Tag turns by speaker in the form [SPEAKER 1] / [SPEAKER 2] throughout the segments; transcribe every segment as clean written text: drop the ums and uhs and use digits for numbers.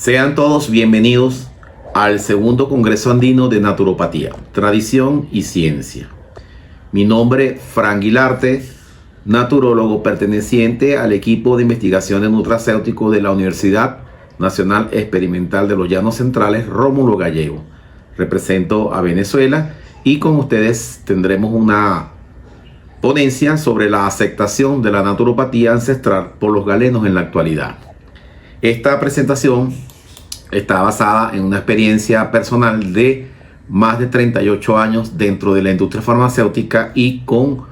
[SPEAKER 1] Sean todos bienvenidos al segundo Congreso Andino de Naturopatía, Tradición y Ciencia. Mi nombre es Frank Guilarte, naturólogo perteneciente al equipo de investigaciones nutracéutico de la Universidad Nacional Experimental de los Llanos Centrales, Rómulo Gallego. Represento a Venezuela y con ustedes tendremos una ponencia sobre la aceptación de la naturopatía ancestral por los galenos en la actualidad. Esta presentación está basada en una experiencia personal de más de 38 años dentro de la industria farmacéutica y con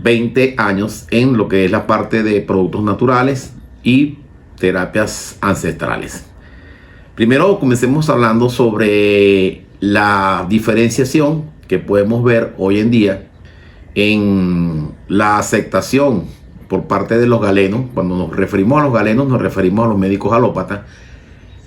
[SPEAKER 1] 20 años en lo que es la parte de productos naturales y terapias ancestrales. Primero comencemos hablando sobre la diferenciación que podemos ver hoy en día en la aceptación por parte de los galenos. Cuando nos referimos a los galenos, nos referimos a los médicos alópatas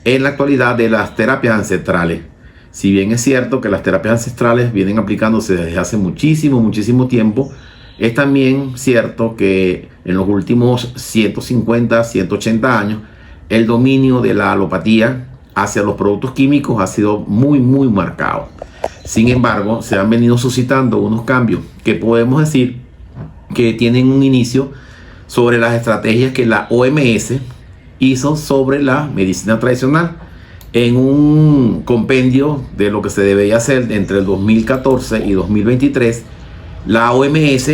[SPEAKER 1] en la actualidad de las terapias ancestrales. Si bien es cierto que las terapias ancestrales vienen aplicándose desde hace muchísimo tiempo, es también cierto que en los últimos 150, 180 años, el dominio de la alopatía hacia los productos químicos ha sido muy marcado. Sin embargo, se han venido suscitando unos cambios que podemos decir que tienen un inicio sobre las estrategias que la OMS hizo sobre la medicina tradicional en un compendio de lo que se debería hacer entre el 2014 y 2023. La OMS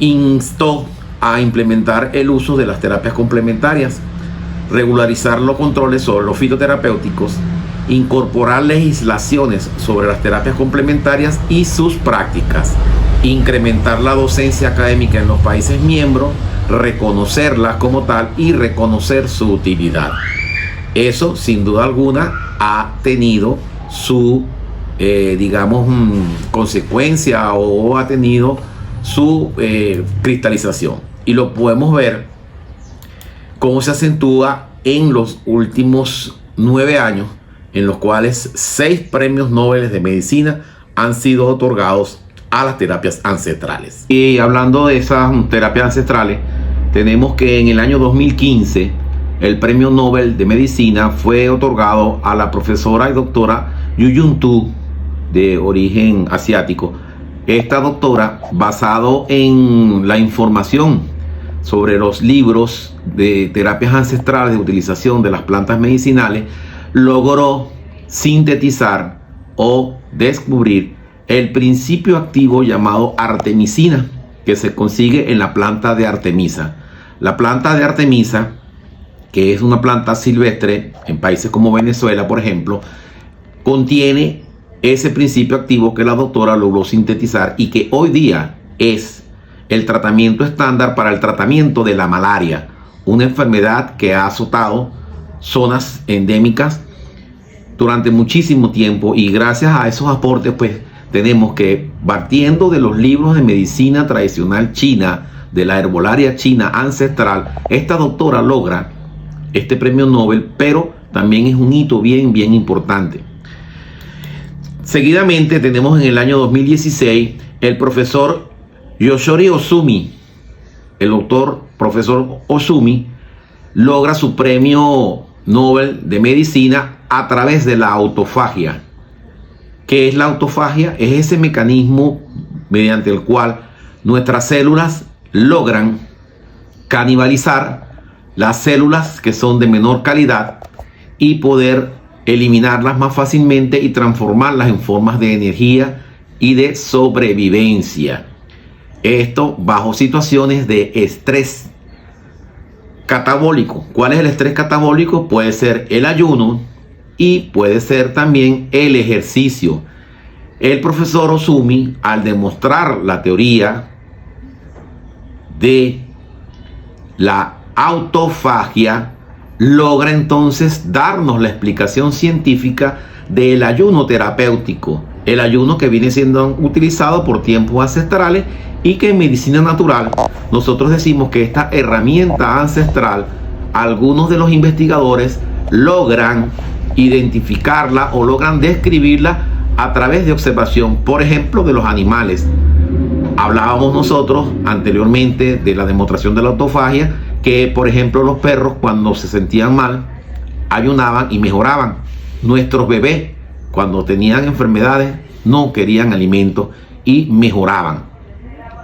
[SPEAKER 1] instó a implementar el uso de las terapias complementarias, regularizar los controles sobre los fitoterapéuticos, incorporar legislaciones sobre las terapias complementarias y sus prácticas, incrementar la docencia académica en los países miembros, reconocerlas como tal y reconocer su utilidad. Eso sin duda alguna ha tenido su consecuencia o ha tenido su cristalización, y lo podemos ver cómo se acentúa en los últimos 9 años, en los cuales 6 premios Nobel de medicina han sido otorgados a las terapias ancestrales. Y hablando de esas terapias ancestrales, tenemos que en el año 2015 el premio Nobel de medicina fue otorgado a la profesora y doctora Yuyun Tu, de origen asiático. Esta doctora, basado en la información sobre los libros de terapias ancestrales de utilización de las plantas medicinales, logró sintetizar o descubrir el principio activo llamado artemisina, que se consigue en la planta de Artemisa. La planta de Artemisa, que es una planta silvestre en países como Venezuela, por ejemplo, contiene ese principio activo que la doctora logró sintetizar y que hoy día es el tratamiento estándar para el tratamiento de la malaria, una enfermedad que ha azotado zonas endémicas durante muchísimo tiempo. Y gracias a esos aportes, pues tenemos que, partiendo de los libros de medicina tradicional china, de la herbolaria china ancestral, esta doctora logra este premio Nobel, pero también es un hito bien importante. Seguidamente tenemos en el año 2016 el profesor Yoshori Ozumi. El doctor profesor Ozumi logra su premio Nobel de medicina a través de la autofagia. ¿Qué es la autofagia? Es ese mecanismo mediante el cual nuestras células logran canibalizar las células que son de menor calidad y poder eliminarlas más fácilmente y transformarlas en formas de energía y de sobrevivencia. Esto bajo situaciones de estrés catabólico. ¿Cuál es el estrés catabólico? Puede ser el ayuno y puede ser también el ejercicio. El profesor Ozumi, al demostrar la teoría de la autofagia, logra entonces darnos la explicación científica del ayuno terapéutico, el ayuno que viene siendo utilizado por tiempos ancestrales y que en medicina natural nosotros decimos que esta herramienta ancestral, algunos de los investigadores logran identificarla o logran describirla a través de observación, por ejemplo, de los animales. Hablábamos nosotros anteriormente de la demostración de la autofagia, que por ejemplo los perros, cuando se sentían mal, ayunaban y mejoraban. Nuestros bebés, cuando tenían enfermedades, no querían alimentos y mejoraban.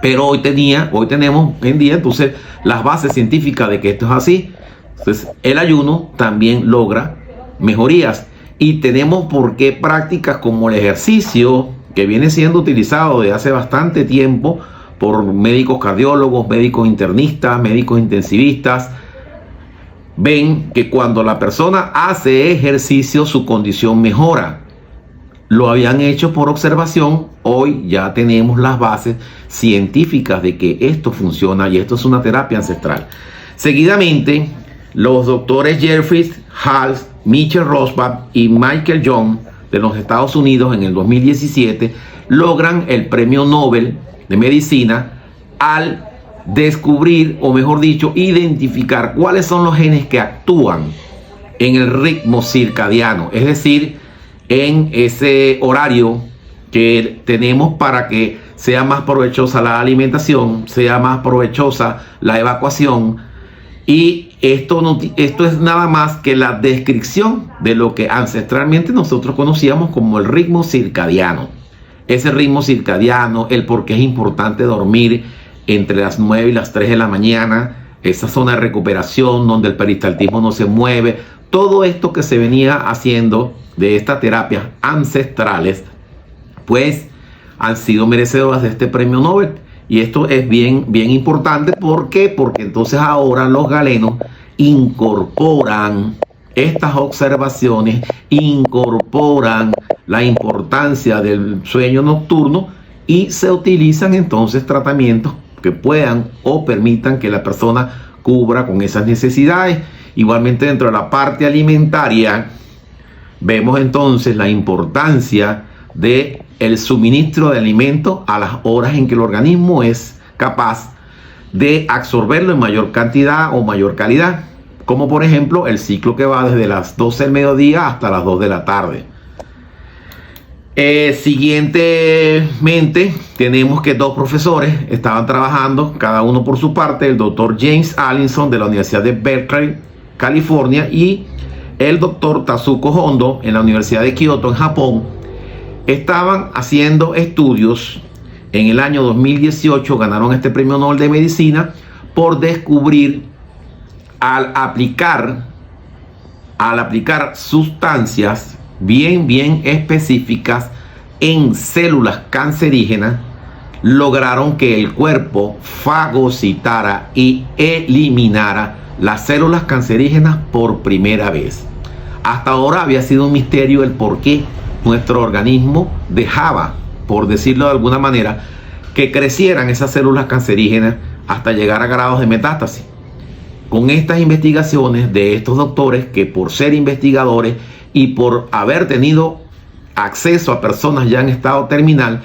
[SPEAKER 1] Pero hoy tenemos en día entonces las bases científicas de que esto es así. Entonces el ayuno también logra mejorías, y tenemos por qué prácticas como el ejercicio, que viene siendo utilizado desde hace bastante tiempo por médicos cardiólogos, médicos internistas, médicos intensivistas. Ven que cuando la persona hace ejercicio, su condición mejora. Lo habían hecho por observación. Hoy ya tenemos las bases científicas de que esto funciona, y esto es una terapia ancestral. Seguidamente, los doctores Jeffrey Hall, Michel Rosbach y Michael Young de los Estados Unidos en el 2017 logran el premio Nobel de Medicina al descubrir, o mejor dicho, identificar cuáles son los genes que actúan en el ritmo circadiano, es decir, en ese horario que tenemos para que sea más provechosa la alimentación, sea más provechosa la evacuación. Y esto es nada más que la descripción de lo que ancestralmente nosotros conocíamos como el ritmo circadiano. Ese ritmo circadiano, el por qué es importante dormir entre las 9 y las 3 de la mañana, esa zona de recuperación donde el peristaltismo no se mueve, todo esto que se venía haciendo de estas terapias ancestrales, pues han sido merecedoras de este premio Nobel. Y esto es bien importante. ¿Por qué? Porque entonces ahora los galenos incorporan estas observaciones, incorporan la importancia del sueño nocturno, y se utilizan entonces tratamientos que puedan o permitan que la persona cubra con esas necesidades. Igualmente, dentro de la parte alimentaria, vemos entonces la importancia de el suministro de alimentos a las horas en que el organismo es capaz de absorberlo en mayor cantidad o mayor calidad, como por ejemplo el ciclo que va desde las 12 del mediodía hasta las 2 de la tarde. Siguientemente tenemos que dos profesores estaban trabajando, cada uno por su parte, el doctor James Allison de la Universidad de Berkeley, California, y el doctor Tatsuko Hondo en la Universidad de Kioto, en Japón. Estaban haciendo estudios. En el año 2018 ganaron este premio Nobel de Medicina por descubrir, al aplicar sustancias bien específicas en células cancerígenas, lograron que el cuerpo fagocitara y eliminara las células cancerígenas por primera vez. Hasta ahora había sido un misterio el por qué nuestro organismo dejaba, por decirlo de alguna manera, que crecieran esas células cancerígenas hasta llegar a grados de metástasis. Con estas investigaciones de estos doctores, que por ser investigadores y por haber tenido acceso a personas ya en estado terminal,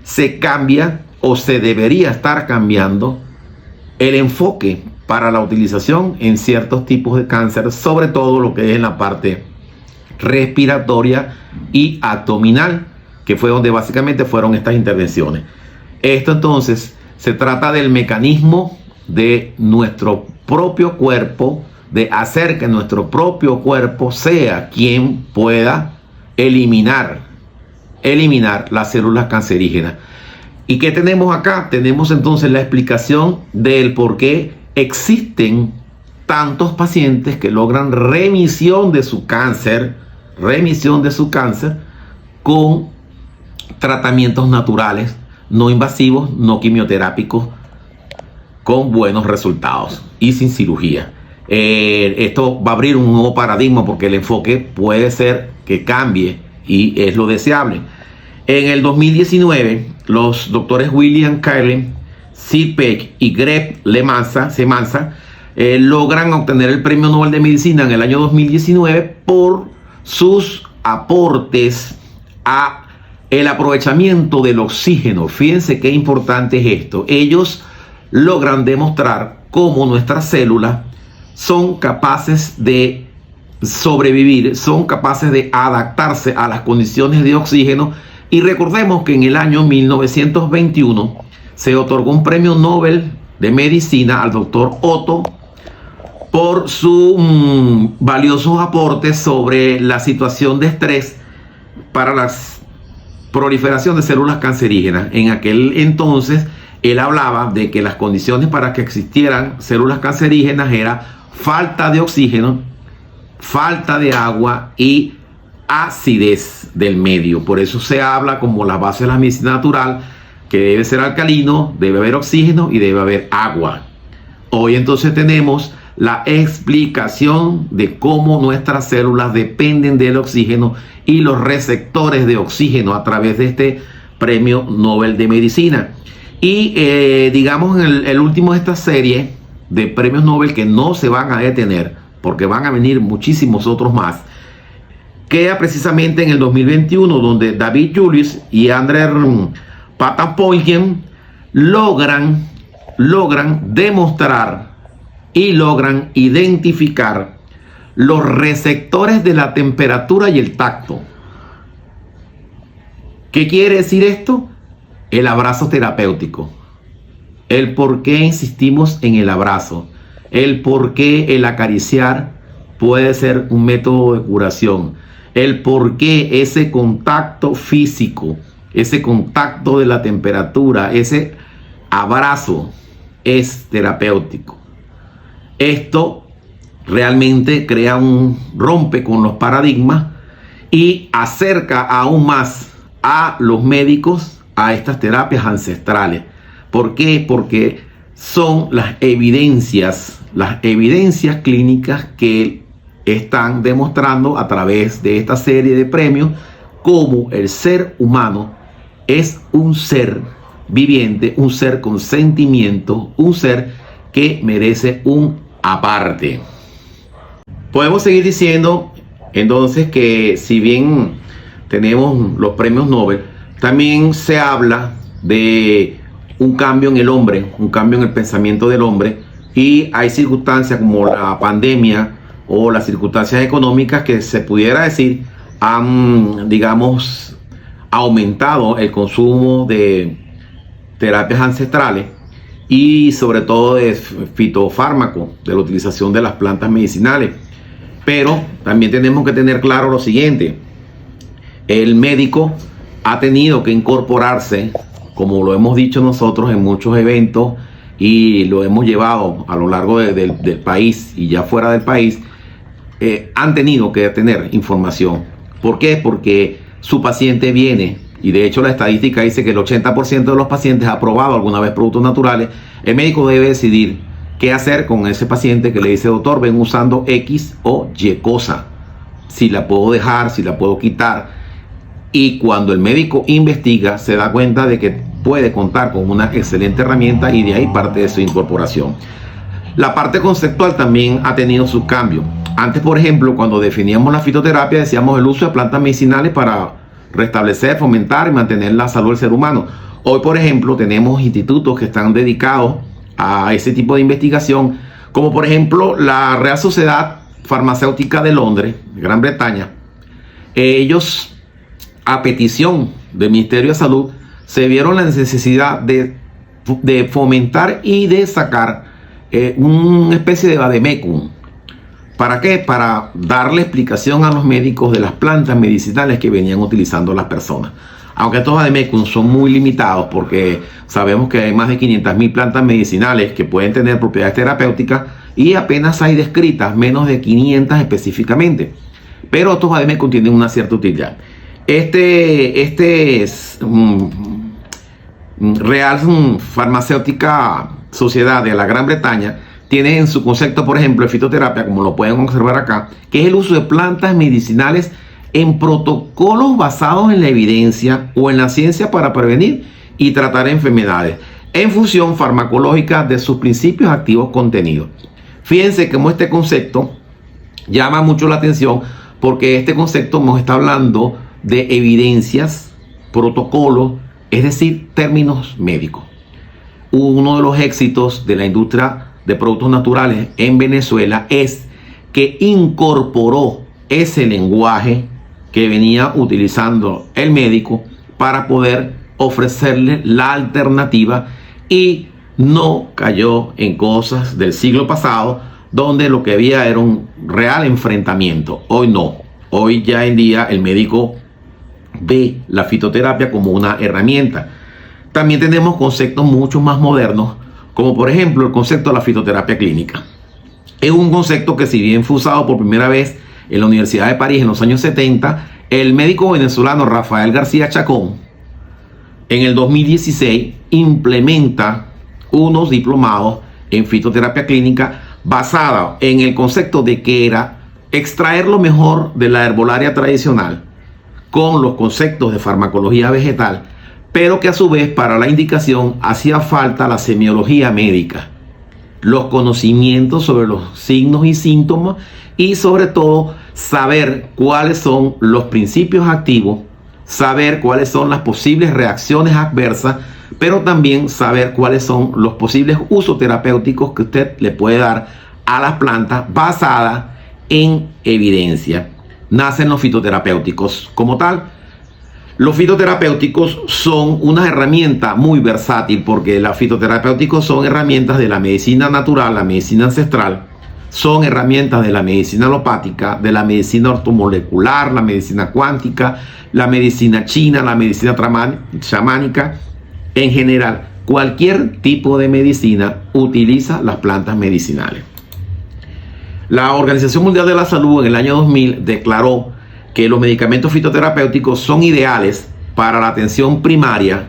[SPEAKER 1] se cambia, o se debería estar cambiando, el enfoque para la utilización en ciertos tipos de cáncer, sobre todo lo que es en la parte respiratoria y abdominal, que fue donde básicamente fueron estas intervenciones. Esto entonces se trata del mecanismo de nuestro propio cuerpo, de hacer que nuestro propio cuerpo sea quien pueda eliminar las células cancerígenas. ¿Y qué tenemos acá? Tenemos entonces la explicación del por qué existen tantos pacientes que logran remisión de su cáncer con tratamientos naturales, no invasivos, no quimioterápicos, con buenos resultados y sin cirugía. Esto va a abrir un nuevo paradigma, porque el enfoque puede ser que cambie, y es lo deseable. En el 2019, los doctores William Kaelin, Sid Peck y Greg Semanza logran obtener el premio Nobel de Medicina en el año 2019 por sus aportes a el aprovechamiento del oxígeno. Fíjense qué importante es esto. Ellos logran demostrar cómo nuestras células son capaces de sobrevivir, son capaces de adaptarse a las condiciones de oxígeno. Y recordemos que en el año 1921 se otorgó un premio Nobel de Medicina al doctor Otto por sus valiosos aportes sobre la situación de estrés para la proliferación de células cancerígenas. En aquel entonces él hablaba de que las condiciones para que existieran células cancerígenas era falta de oxígeno, falta de agua y acidez del medio. Por eso se habla como la base de la medicina natural, que debe ser alcalino, debe haber oxígeno y debe haber agua. Hoy entonces tenemos la explicación de cómo nuestras células dependen del oxígeno y los receptores de oxígeno a través de este premio Nobel de Medicina. Y digamos en el último de esta serie de premios Nobel, que no se van a detener porque van a venir muchísimos otros más, queda precisamente en el 2021, donde David Julius y André Patapoiken logran demostrar y logran identificar los receptores de la temperatura y el tacto. ¿Qué quiere decir esto? El abrazo terapéutico. El por qué insistimos en el abrazo. El por qué el acariciar puede ser un método de curación. El por qué ese contacto físico, ese contacto de la temperatura, ese abrazo es terapéutico. Esto realmente rompe con los paradigmas y acerca aún más a los médicos a estas terapias ancestrales. ¿Por qué? Porque son las evidencias clínicas que están demostrando a través de esta serie de premios cómo el ser humano es un ser viviente, un ser con sentimiento, un ser que merece un aparte. Podemos seguir diciendo entonces que si bien tenemos los premios Nobel, también se habla de un cambio en el hombre, un cambio en el pensamiento del hombre, y hay circunstancias como la pandemia o las circunstancias económicas que se pudiera decir han, digamos, aumentado el consumo de terapias ancestrales y sobre todo de fitofármacos, de la utilización de las plantas medicinales. Pero también tenemos que tener claro lo siguiente: el médico ha tenido que incorporarse, como lo hemos dicho nosotros en muchos eventos y lo hemos llevado a lo largo del país y ya fuera del país, han tenido que tener información. ¿Por qué? Porque su paciente viene, y de hecho la estadística dice que el 80% de los pacientes ha probado alguna vez productos naturales. El médico debe decidir qué hacer con ese paciente que le dice: doctor, ven usando X o Y cosa, si la puedo dejar, si la puedo quitar. Y cuando el médico investiga, se da cuenta de que puede contar con una excelente herramienta, y de ahí parte de su incorporación. La parte conceptual también ha tenido sus cambios. Antes, por ejemplo, cuando definíamos la fitoterapia, decíamos el uso de plantas medicinales para restablecer, fomentar y mantener la salud del ser humano. Hoy, por ejemplo, tenemos institutos que están dedicados a ese tipo de investigación, como por ejemplo la Real Sociedad Farmacéutica de Londres, Gran Bretaña. Ellos, a petición del Ministerio de Salud, se vieron la necesidad de fomentar y de sacar una especie de vademecum. ¿Para qué? Para darle explicación a los médicos de las plantas medicinales que venían utilizando las personas. Aunque estos vademecum son muy limitados, porque sabemos que hay más de 500.000 plantas medicinales que pueden tener propiedades terapéuticas y apenas hay descritas menos de 500 específicamente. Pero estos vademecum tienen una cierta utilidad. Real Farmacéutica Sociedad de la Gran Bretaña tiene en su concepto, por ejemplo, de fitoterapia, como lo pueden observar acá, que es el uso de plantas medicinales en protocolos basados en la evidencia o en la ciencia para prevenir y tratar enfermedades en función farmacológica de sus principios activos contenidos. Fíjense cómo este concepto llama mucho la atención, porque este concepto nos está hablando de evidencias, protocolos, es decir, términos médicos. Uno de los éxitos de la industria de productos naturales en Venezuela es que incorporó ese lenguaje que venía utilizando el médico para poder ofrecerle la alternativa, y no cayó en cosas del siglo pasado donde lo que había era un real enfrentamiento. Hoy no. Hoy ya en día el médico ve la fitoterapia como una herramienta. También tenemos conceptos mucho más modernos, como por ejemplo el concepto de la fitoterapia clínica. Es un concepto que, si bien fue usado por primera vez en la Universidad de París en los años 70, el médico venezolano Rafael García Chacón en el 2016 implementa unos diplomados en fitoterapia clínica basada en el concepto de que era extraer lo mejor de la herbolaria tradicional con los conceptos de farmacología vegetal, pero que a su vez para la indicación hacía falta la semiología médica, los conocimientos sobre los signos y síntomas, y sobre todo saber cuáles son los principios activos, saber cuáles son las posibles reacciones adversas, pero también saber cuáles son los posibles usos terapéuticos que usted le puede dar a las plantas basadas en evidencia. Nacen los fitoterapéuticos como tal. Los fitoterapéuticos son una herramienta muy versátil, porque los fitoterapéuticos son herramientas de la medicina natural, la medicina ancestral, son herramientas de la medicina alopática, de la medicina ortomolecular, la medicina cuántica, la medicina china, la medicina chamánica. En general, cualquier tipo de medicina utiliza las plantas medicinales. La Organización Mundial de la Salud en el año 2000 declaró que los medicamentos fitoterapéuticos son ideales para la atención primaria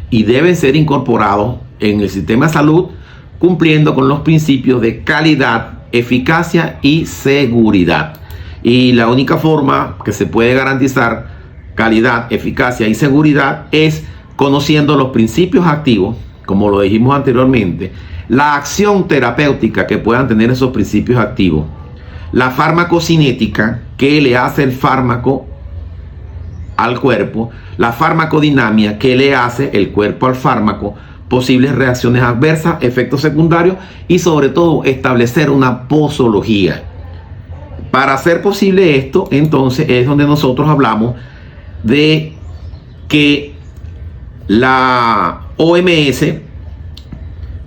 [SPEAKER 1] y deben ser incorporados en el sistema de salud, cumpliendo con los principios de calidad, eficacia y seguridad. Y la única forma que se puede garantizar calidad, eficacia y seguridad es conociendo los principios activos, como lo dijimos anteriormente, la acción terapéutica que puedan tener esos principios activos, la farmacocinética que le hace el fármaco al cuerpo, la farmacodinamia que le hace el cuerpo al fármaco, posibles reacciones adversas, efectos secundarios, y sobre todo establecer una posología. Para hacer posible esto, entonces es donde nosotros hablamos de que la OMS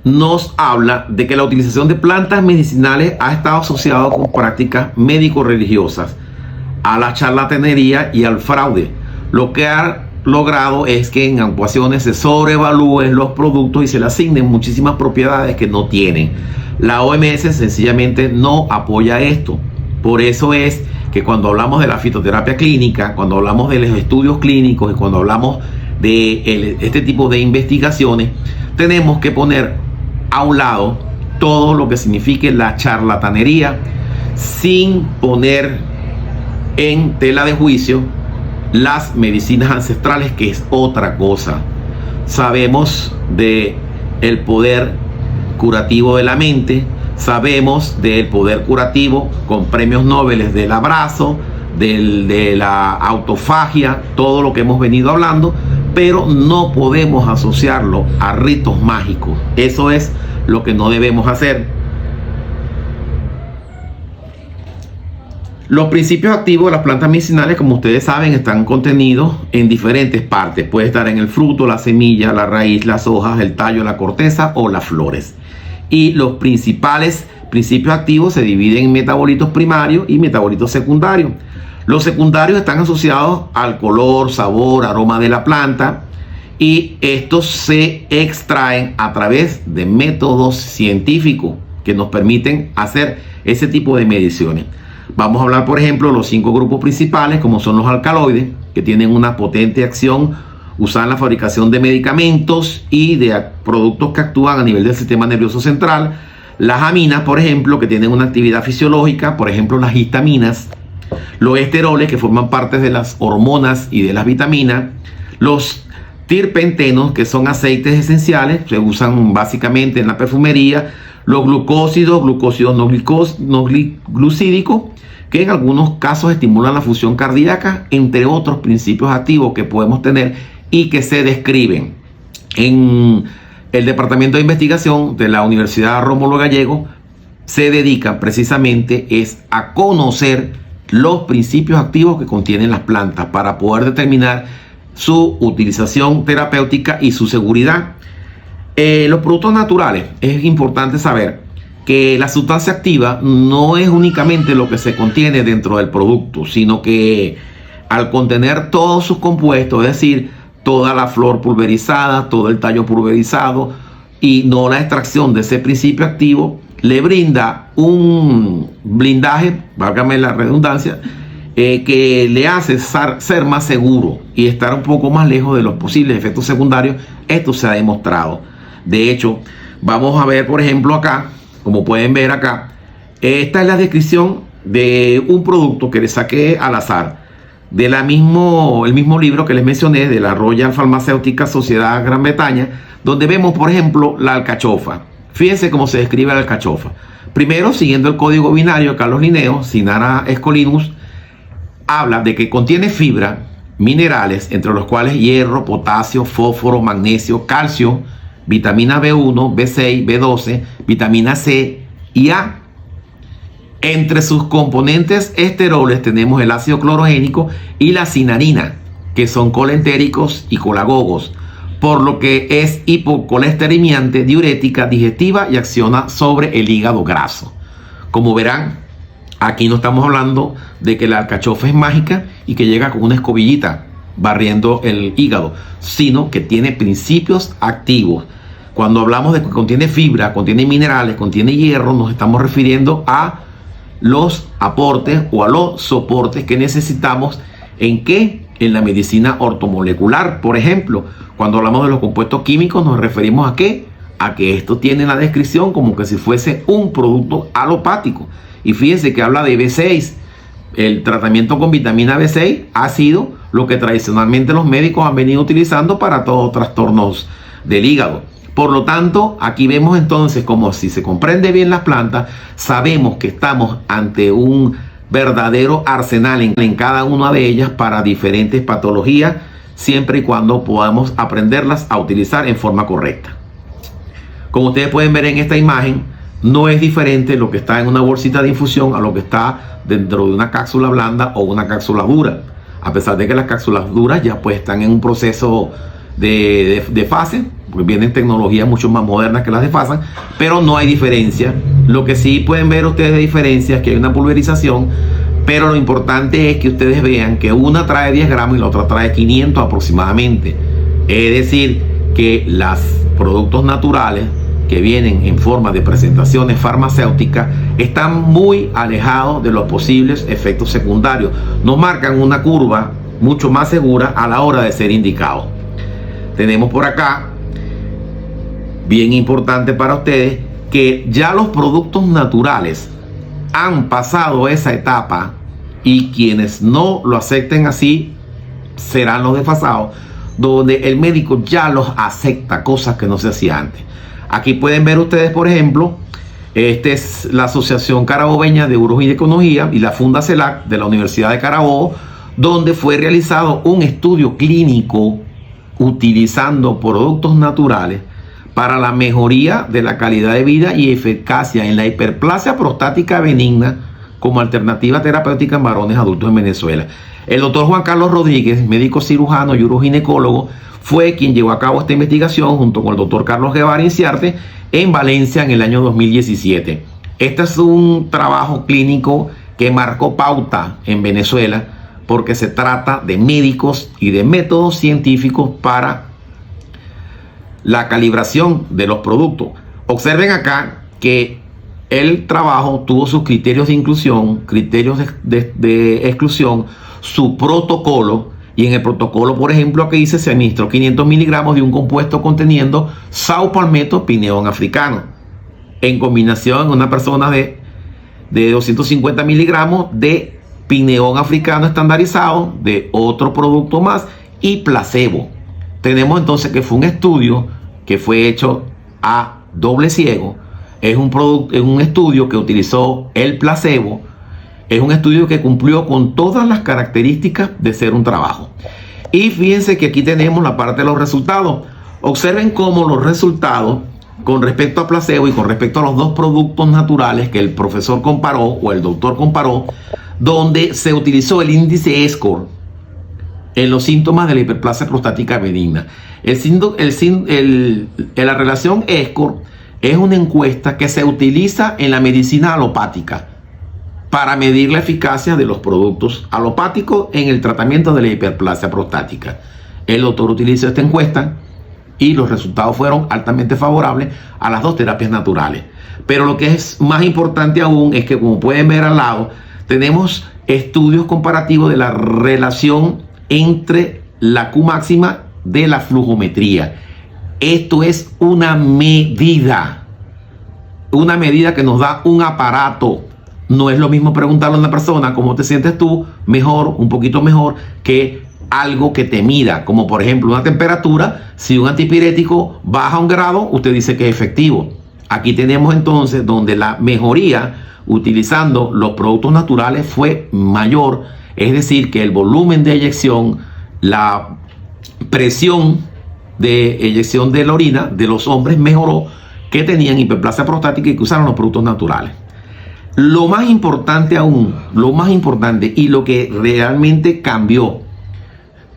[SPEAKER 1] nos habla de que la utilización de plantas medicinales ha estado asociado con prácticas médico-religiosas, a la charlatanería y al fraude. Lo que ha logrado es que en ocasiones se sobrevalúen los productos y se le asignen muchísimas propiedades que no tienen. La OMS sencillamente no apoya esto. Por eso es que cuando hablamos de la fitoterapia clínica, cuando hablamos de los estudios clínicos y cuando hablamos de este tipo de investigaciones, tenemos que poner a un lado todo lo que signifique la charlatanería, sin poner en tela de juicio las medicinas ancestrales, que es otra cosa. Sabemos de el poder curativo de la mente, sabemos del poder curativo con premios Nobel del abrazo, de la autofagia, todo lo que hemos venido hablando, pero no podemos asociarlo a ritos mágicos. Eso es lo que no debemos hacer. Los principios activos de las plantas medicinales, como ustedes saben, están contenidos en diferentes partes. Puede estar en el fruto, la semilla, la raíz, las hojas, el tallo, la corteza o las flores. Y los principales principios activos se dividen en metabolitos primarios y metabolitos secundarios. Los secundarios están asociados al color, sabor, aroma de la planta, y estos se extraen a través de métodos científicos que nos permiten hacer ese tipo de mediciones. Vamos a hablar, por ejemplo, de los 5 grupos principales, como son los alcaloides, que tienen una potente acción usada en la fabricación de medicamentos y de productos que actúan a nivel del sistema nervioso central. Las aminas, por ejemplo, que tienen una actividad fisiológica, por ejemplo, las histaminas. Los esteroles, que forman parte de las hormonas y de las vitaminas. Los terpentenos, que son aceites esenciales, se usan básicamente en la perfumería. Los glucósidos no glucídicos, que en algunos casos estimulan la función cardíaca, entre otros principios activos que podemos tener y que se describen en el Departamento de Investigación de la Universidad Rómulo Gallego. Se dedica precisamente a conocer los principios activos que contienen las plantas para poder determinar su utilización terapéutica y su seguridad. Los productos naturales, es importante saber que la sustancia activa no es únicamente lo que se contiene dentro del producto, sino que al contener todos sus compuestos, es decir, toda la flor pulverizada, todo el tallo pulverizado y no la extracción de ese principio activo, le brinda un blindaje, válgame la redundancia, que le hace ser más seguro y estar un poco más lejos de los posibles efectos secundarios. Esto se ha demostrado. De hecho, vamos a ver, por ejemplo, acá, como pueden ver acá, esta es la descripción de un producto que le saqué al azar de el mismo libro que les mencioné, de la Royal Pharmaceutical Sociedad Gran Bretaña, donde vemos, por ejemplo, la alcachofa. Fíjense cómo se describe la alcachofa. Primero, siguiendo el código binario de Carlos Linneo, Cynara Escolinus, habla de que contiene fibra, minerales, entre los cuales hierro, potasio, fósforo, magnesio, calcio, vitamina B1, B6, B12, vitamina C y A. Entre sus componentes esteroles tenemos el ácido clorogénico y la cinarina, que son colentéricos y colagogos, por lo que es hipocolesteremiante, diurética, digestiva y acciona sobre el hígado graso. Como verán, aquí no estamos hablando de que la alcachofa es mágica y que llega con una escobillita barriendo el hígado, sino que tiene principios activos. Cuando hablamos de que contiene fibra, contiene minerales, contiene hierro, nos estamos refiriendo a los aportes o a los soportes que necesitamos. ¿En qué? En la medicina ortomolecular, por ejemplo. Cuando hablamos de los compuestos químicos, nos referimos a ¿qué? A que esto tiene la descripción como que si fuese un producto alopático. Y fíjense que habla de B6. El tratamiento con vitamina B6 ha sido lo que tradicionalmente los médicos han venido utilizando para todos trastornos del hígado. Por lo tanto, aquí vemos entonces como si se comprende bien las plantas, sabemos que estamos ante un verdadero arsenal en cada una de ellas para diferentes patologías, siempre y cuando podamos aprenderlas a utilizar en forma correcta. Como ustedes pueden ver en esta imagen, no es diferente lo que está en una bolsita de infusión a lo que está dentro de una cápsula blanda o una cápsula dura. A pesar de que las cápsulas duras ya pues están en un proceso de fase, porque vienen tecnologías mucho más modernas que las desfasan, pero no hay diferencia. Lo que sí pueden ver ustedes de diferencia es que hay una pulverización, pero lo importante es que ustedes vean que una trae 10 gramos y la otra trae 500 aproximadamente. Es decir, que los productos naturales que vienen en forma de presentaciones farmacéuticas están muy alejados de los posibles efectos secundarios. Nos marcan una curva mucho más segura a la hora de ser indicados. Tenemos por acá, bien importante para ustedes, que ya los productos naturales han pasado esa etapa y quienes no lo acepten así serán los desfasados, donde el médico ya los acepta, cosas que no se hacía antes. Aquí pueden ver ustedes, por ejemplo, esta es la Asociación Carabobeña de Uroginecología y la Funda CELAC de la Universidad de Carabobo, donde fue realizado un estudio clínico utilizando productos naturales para la mejoría de la calidad de vida y eficacia en la hiperplasia prostática benigna como alternativa terapéutica en varones adultos en Venezuela. El doctor Juan Carlos Rodríguez, médico cirujano y uroginecólogo, fue quien llevó a cabo esta investigación junto con el doctor Carlos Guevara Inciarte en Valencia en el año 2017. Este es un trabajo clínico que marcó pauta en Venezuela porque se trata de médicos y de métodos científicos para la calibración de los productos. Observen acá que el trabajo tuvo sus criterios de inclusión, criterios de exclusión, su protocolo, y en el protocolo, por ejemplo, aquí dice se administró 500 miligramos de un compuesto conteniendo saupalmeto pineón africano, en combinación en una persona de 250 miligramos de pineón africano estandarizado, de otro producto más, y placebo. Tenemos entonces que fue un estudio que fue hecho a doble ciego. Es un estudio que utilizó el placebo. Es un estudio que cumplió con todas las características de ser un trabajo. Y fíjense que aquí tenemos la parte de los resultados. Observen cómo los resultados con respecto a placebo y con respecto a los dos productos naturales que el profesor comparó o el doctor comparó, donde se utilizó el índice ESCOR en los síntomas de la hiperplasia prostática benigna. La relación ESCOR es una encuesta que se utiliza en la medicina alopática para medir la eficacia de los productos alopáticos en el tratamiento de la hiperplasia prostática. El doctor utilizó esta encuesta y los resultados fueron altamente favorables a las dos terapias naturales. Pero lo que es más importante aún es que, como pueden ver al lado, tenemos estudios comparativos de la relación entre la Q máxima de la flujometría. Esto es una medida que nos da un aparato. No es lo mismo preguntarle a una persona cómo te sientes tú, mejor, un poquito mejor, que algo que te mida, como por ejemplo una temperatura. Si un antipirético baja 1 grado, usted dice que es efectivo. Aquí tenemos entonces donde la mejoría utilizando los productos naturales fue mayor, es decir, que el volumen de eyección, la presión de eyección de la orina de los hombres mejoró que tenían hiperplasia prostática y que usaron los productos naturales. Lo más importante aún, lo más importante y lo que realmente cambió,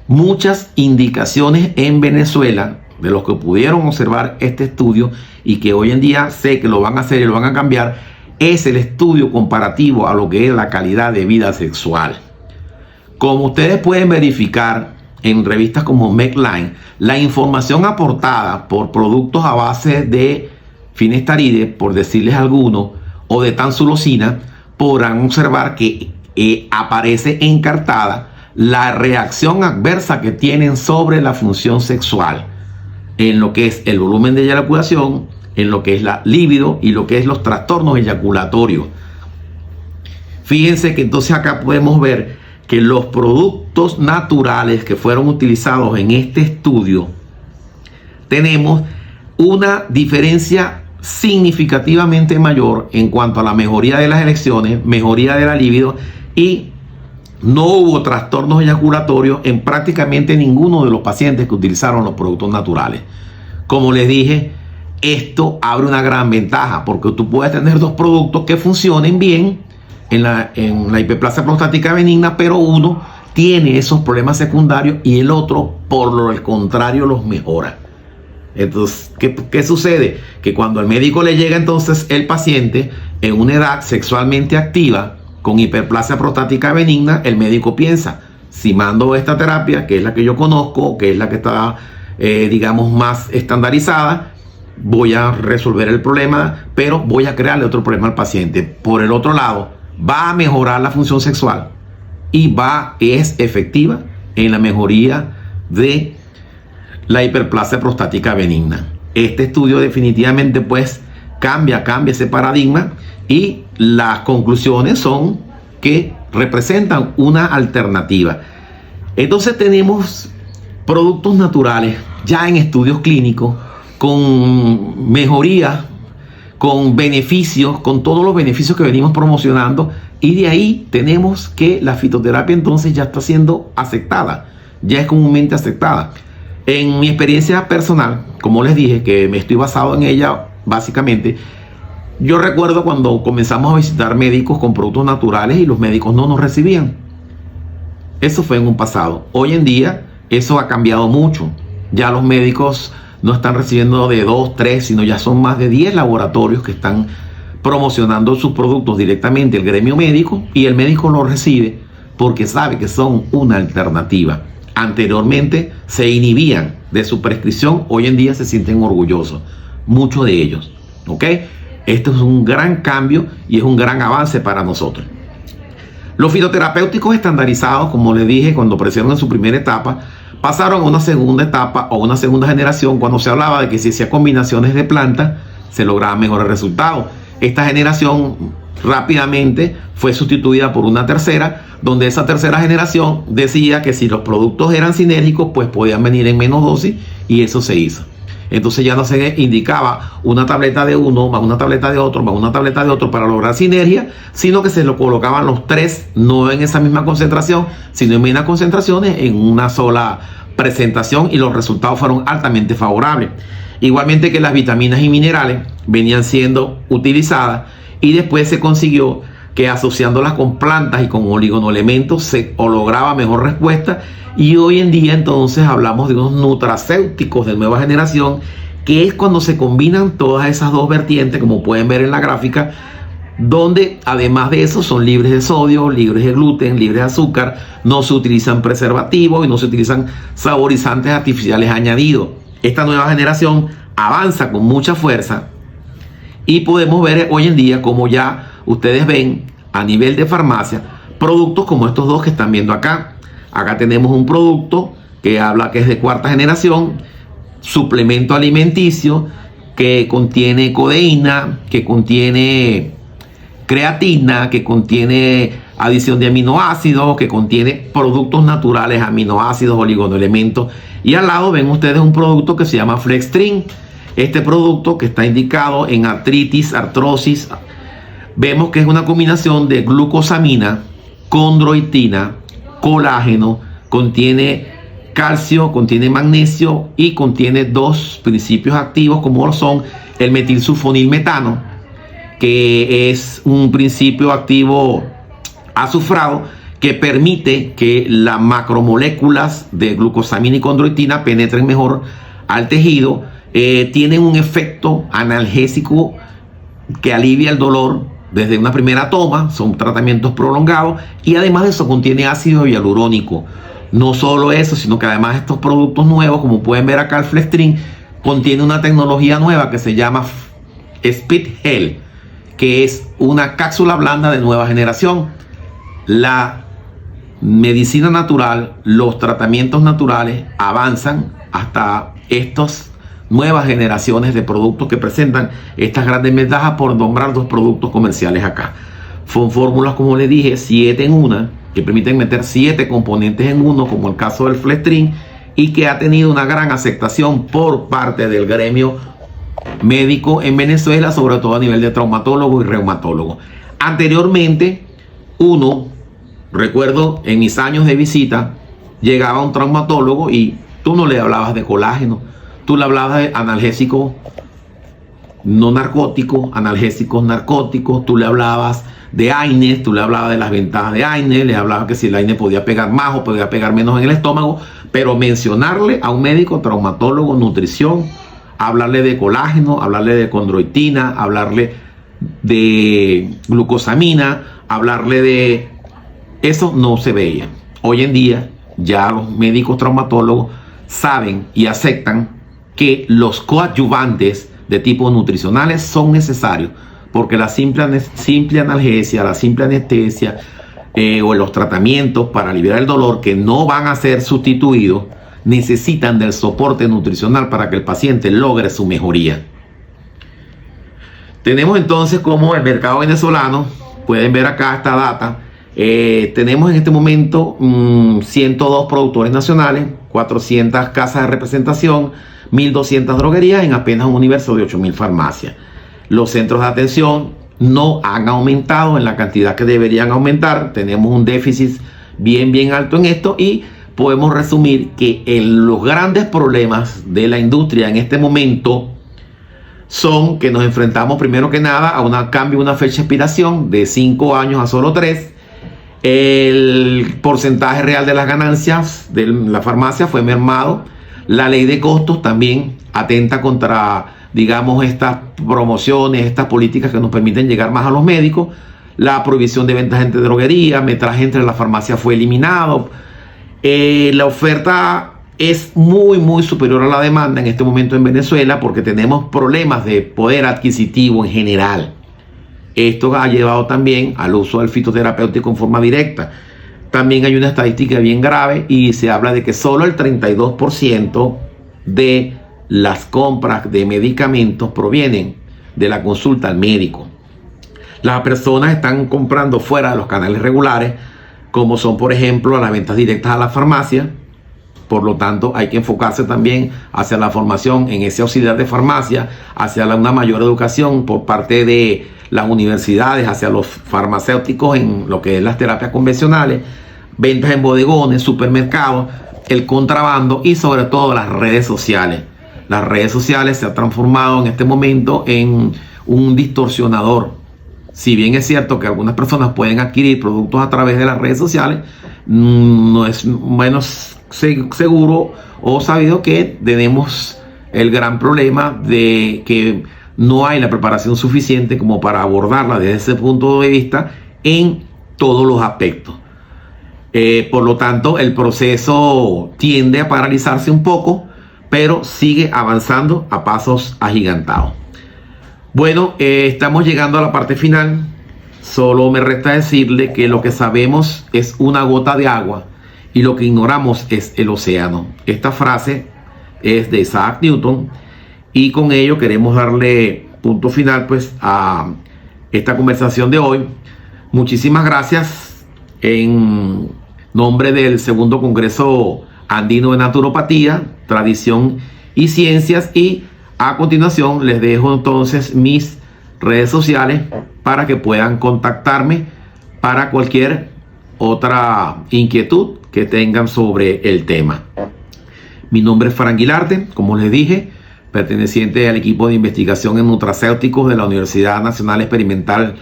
[SPEAKER 1] muchas indicaciones en Venezuela de los que pudieron observar este estudio y que hoy en día sé que lo van a hacer y lo van a cambiar, es el estudio comparativo a lo que es la calidad de vida sexual. Como ustedes pueden verificar en revistas como Medline, la información aportada por productos a base de finasteride, por decirles algunos, o de tansulosina, podrán observar que aparece encartada la reacción adversa que tienen sobre la función sexual, en lo que es el volumen de eyaculación, en lo que es la libido y lo que es los trastornos eyaculatorios. Fíjense que entonces acá podemos ver que los productos naturales que fueron utilizados en este estudio, tenemos una diferencia significativamente mayor en cuanto a la mejoría de las erecciones, mejoría de la libido, y no hubo trastornos eyaculatorios en prácticamente ninguno de los pacientes que utilizaron los productos naturales. Como les dije, esto abre una gran ventaja porque tú puedes tener dos productos que funcionen bien en la hiperplasia prostática benigna, pero uno tiene esos problemas secundarios y el otro, por el contrario, los mejora. Entonces, ¿qué sucede? Que cuando al médico le llega entonces el paciente en una edad sexualmente activa con hiperplasia prostática benigna, el médico piensa, si mando esta terapia, que es la que yo conozco, que es la que está, digamos, más estandarizada, voy a resolver el problema, pero voy a crearle otro problema al paciente. Por el otro lado, va a mejorar la función sexual y es efectiva en la mejoría de la hiperplasia prostática benigna. Este estudio definitivamente pues cambia ese paradigma y las conclusiones son que representan una alternativa. Entonces tenemos productos naturales ya en estudios clínicos con mejoría, con beneficios, con todos los beneficios que venimos promocionando, y de ahí tenemos que la fitoterapia entonces ya está siendo aceptada, ya es comúnmente aceptada. En mi experiencia personal, como les dije, que me estoy basado en ella básicamente, yo recuerdo cuando comenzamos a visitar médicos con productos naturales y los médicos no nos recibían. Eso fue en un pasado. Hoy en día eso ha cambiado mucho. Ya los médicos no están recibiendo de 2, 3, sino ya son más de 10 laboratorios que están promocionando sus productos directamente al gremio médico, y el médico los recibe porque sabe que son una alternativa. Anteriormente se inhibían de su prescripción, hoy en día se sienten orgullosos, muchos de ellos. ¿Ok? Esto es un gran cambio y es un gran avance para nosotros. Los fitoterapéuticos estandarizados, como les dije, cuando aparecieron en su primera etapa, pasaron a una segunda etapa o una segunda generación cuando se hablaba de que si hacía combinaciones de plantas se lograban mejores resultados. Esta generación rápidamente fue sustituida por una tercera, donde esa tercera generación decía que si los productos eran sinérgicos, pues podían venir en menos dosis, y eso se hizo. Entonces ya no se indicaba una tableta de uno más una tableta de otro más una tableta de otro para lograr sinergia, sino que se lo colocaban los tres, no en esa misma concentración, sino en menos concentraciones en una sola presentación, y los resultados fueron altamente favorables. Igualmente que las vitaminas y minerales venían siendo utilizadas, y después se consiguió que asociándolas con plantas y con oligonoelementos se lograba mejor respuesta. Y hoy en día entonces hablamos de unos nutracéuticos de nueva generación que es cuando se combinan todas esas dos vertientes, como pueden ver en la gráfica, donde además de eso son libres de sodio, libres de gluten, libres de azúcar, no se utilizan preservativos y no se utilizan saborizantes artificiales añadidos. Esta nueva generación avanza con mucha fuerza y podemos ver hoy en día como ya ustedes ven a nivel de farmacia productos como estos dos que están viendo acá. Acá tenemos un producto que habla que es de cuarta generación, suplemento alimenticio que contiene codeína, que contiene creatina, que contiene adición de aminoácidos, que contiene productos naturales, aminoácidos, oligoelementos. Y al lado ven ustedes un producto que se llama Flextrin. Este producto que está indicado en artritis, artrosis, vemos que es una combinación de glucosamina, condroitina, colágeno, contiene calcio, contiene magnesio y contiene dos principios activos como lo son el metilsulfonilmetano, que es un principio activo azufrado que permite que las macromoléculas de glucosamina y condroitina penetren mejor al tejido. Tienen un efecto analgésico que alivia el dolor desde una primera toma, son tratamientos prolongados y además de eso contiene ácido hialurónico. No solo eso, sino que además estos productos nuevos, como pueden ver acá el Flextrin, contiene una tecnología nueva que se llama Speed Gel, que es una cápsula blanda de nueva generación. La medicina natural, los tratamientos naturales avanzan hasta estas nuevas generaciones de productos que presentan estas grandes ventajas, por nombrar dos productos comerciales acá. Son fórmulas, como les dije, 7 en 1, que permiten meter 7 componentes en uno, como el caso del Flextrin, y que ha tenido una gran aceptación por parte del gremio médico en Venezuela, sobre todo a nivel de traumatólogo y reumatólogo. Anteriormente, recuerdo en mis años de visita, llegaba un traumatólogo y tú no le hablabas de colágeno, tú le hablabas de analgésicos no narcóticos, analgésicos narcóticos, tú le hablabas de AINES, tú le hablabas de las ventajas de AINES, le hablabas que si el AINES podía pegar más o podía pegar menos en el estómago, pero mencionarle a un médico traumatólogo, nutrición, hablarle de colágeno, hablarle de condroitina, hablarle de glucosamina, hablarle de... Eso no se veía. Hoy en día ya los médicos traumatólogos saben y aceptan que los coadyuvantes de tipo nutricionales son necesarios, porque la simple analgesia, la simple anestesia o los tratamientos para aliviar el dolor, que no van a ser sustituidos, necesitan del soporte nutricional para que el paciente logre su mejoría. Tenemos entonces como el mercado venezolano, pueden ver acá esta data, tenemos en este momento 102 productores nacionales, 400 casas de representación, 1.200 droguerías en apenas un universo de 8.000 farmacias. Los centros de atención no han aumentado en la cantidad que deberían aumentar. Tenemos un déficit bien alto en esto y podemos resumir que los grandes problemas de la industria en este momento son que nos enfrentamos primero que nada a un cambio, una fecha de expiración de 5 años a solo 3. El porcentaje real de las ganancias de la farmacia fue mermado. La ley de costos también atenta contra, digamos, estas promociones, estas políticas que nos permiten llegar más a los médicos. La prohibición de ventas entre droguería, metraje entre la farmacia fue eliminado. La oferta es muy superior a la demanda en este momento en Venezuela, porque tenemos problemas de poder adquisitivo en general. Esto ha llevado también al uso del fitoterapéutico en forma directa. También hay una estadística bien grave y se habla de que solo el 32% de las compras de medicamentos provienen de la consulta al médico. Las personas están comprando fuera de los canales regulares, como son, por ejemplo, las ventas directas a la farmacia. Por lo tanto, hay que enfocarse también hacia la formación en ese auxiliar de farmacia, hacia una mayor educación por parte de las universidades, hacia los farmacéuticos en lo que es las terapias convencionales, ventas en bodegones, supermercados, el contrabando y sobre todo las redes sociales. Las redes sociales se han transformado en este momento en un distorsionador. Si bien es cierto que algunas personas pueden adquirir productos a través de las redes sociales, no es menos seguro o sabido que tenemos el gran problema de que no hay la preparación suficiente como para abordarla desde ese punto de vista en todos los aspectos. Por lo tanto, el proceso tiende a paralizarse un poco, pero sigue avanzando a pasos agigantados. Bueno, estamos llegando a la parte final. Solo me resta decirle que lo que sabemos es una gota de agua y lo que ignoramos es el océano. Esta frase es de Isaac Newton y con ello queremos darle punto final pues a esta conversación de hoy. Muchísimas gracias en nombre del segundo Congreso Andino de Naturopatía, Tradición y Ciencias, y a continuación les dejo entonces mis redes sociales para que puedan contactarme para cualquier otra inquietud que tengan sobre el tema. Mi nombre es Frank Guilarte, como les dije, perteneciente al equipo de investigación en nutracéuticos de la Universidad Nacional Experimental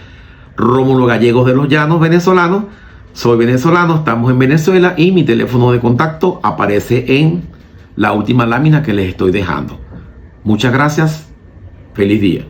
[SPEAKER 1] Rómulo Gallegos de los Llanos, venezolano. Soy venezolano, estamos en Venezuela y mi teléfono de contacto aparece en la última lámina que les estoy dejando. Muchas gracias, feliz día.